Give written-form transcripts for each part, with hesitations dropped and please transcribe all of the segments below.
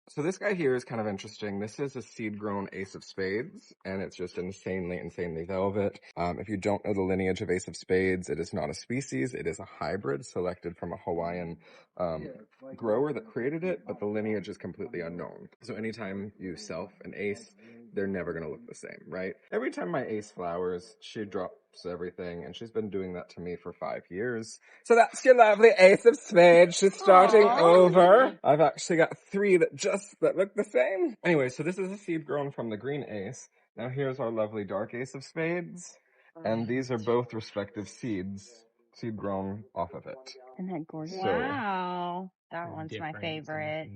So this guy here is kind of interesting. This is a seed-grown Ace of Spades, and it's just insanely velvet. If you don't know the lineage of Ace of Spades, it is not a species. It is a hybrid selected from a Hawaiian grower that created it, but the lineage is completely unknown. So anytime you self an ace, they're never going to look the same, right? Every time my ace flowers, she drops everything, and she's been doing that to me for 5 years. So that's your lovely Ace of Spades. She's starting over. I've actually got 3 that look the same. Anyway, so this is a seed grown from the green ace. Now here's our lovely dark Ace of Spades, and these are both respective seed grown off of it. Isn't that gorgeous? So, Wow. That one's my favorite.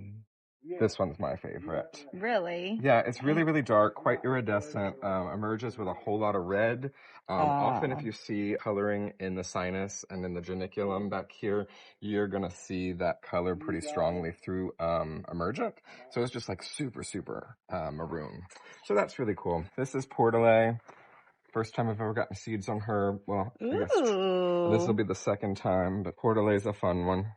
This one's my favorite. Really? Yeah, it's really dark, quite iridescent, emerges with a whole lot of red. Often if you see coloring in the sinus and in the geniculum back here, you're going to see that color pretty strongly through emergent. So it's just like super maroon. So that's really cool. This is Portale. First time I've ever gotten seeds on her. Well, I guess this will be the second time, but Portale is a fun one.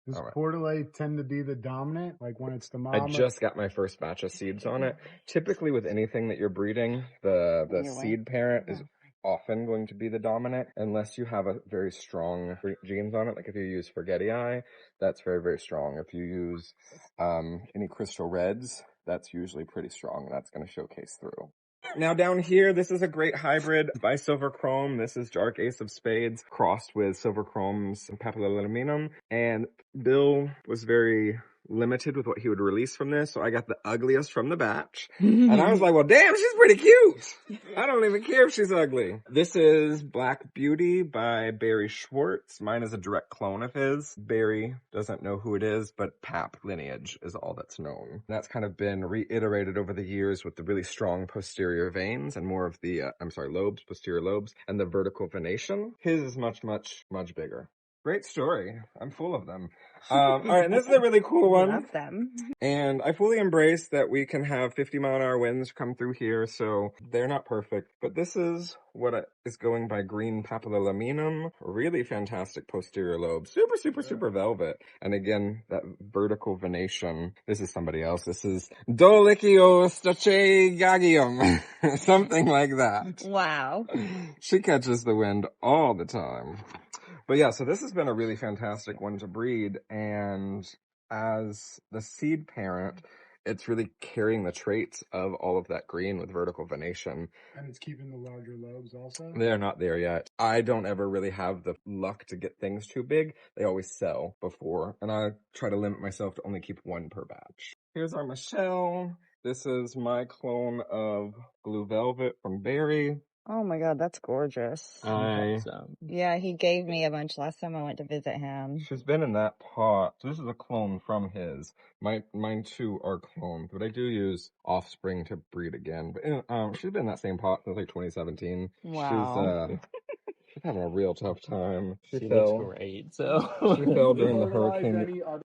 Does Portale tend to be the dominant, like when it's the mom? I just got my first batch of seeds on it. Typically with anything that you're breeding, the seed parent is often going to be the dominant, unless you have a very strong genes on it. Like if you use Forgetii, that's very strong. If you use any crystal reds, that's usually pretty strong. That's going to showcase through. Now down here, this is a great hybrid by Silver Chrome. This is Dark Ace of Spades crossed with Silver Chrome's Papillominum. And Bill was very limited with what he would release from this, so I got the ugliest from the batch. And I was like, well, damn, she's pretty cute. I don't even care if she's ugly. This is Black Beauty by Barry Schwartz. Mine is a direct clone of his. Barry doesn't know who it is, but Pap lineage is all that's known. That's kind of been reiterated over the years with the really strong posterior veins and more of the, lobes, posterior lobes, and the vertical venation. His is much bigger. Great story. I'm full of them. All right, and this is a really cool one. Love them. And I fully embrace that we can have 50-mile-an-hour winds come through here, so they're not perfect. But this is what is going by Green Papillominum. Really fantastic posterior lobe. Super velvet. And again, that vertical venation. This is somebody else. This is Dolichiostachegagium. Something like that. Wow. She catches the wind all the time. But yeah, so this has been a really fantastic one to breed, and as the seed parent, it's really carrying the traits of all of that green with vertical venation. And it's keeping the larger lobes also? They're not there yet. I don't ever really have the luck to get things too big. They always sell before, and I try to limit myself to only keep 1 per batch. Here's our Michelle. This is my clone of Blue Velvet from Barry. Oh my God, that's gorgeous. Yeah, he gave me a bunch last time I went to visit him. She's been in that pot. So this is a clone from his. Mine too are clones, but I do use offspring to breed again. But she's been in that same pot since like 2017. Wow. She's having a real tough time. She looks great. So she fell during the hurricane.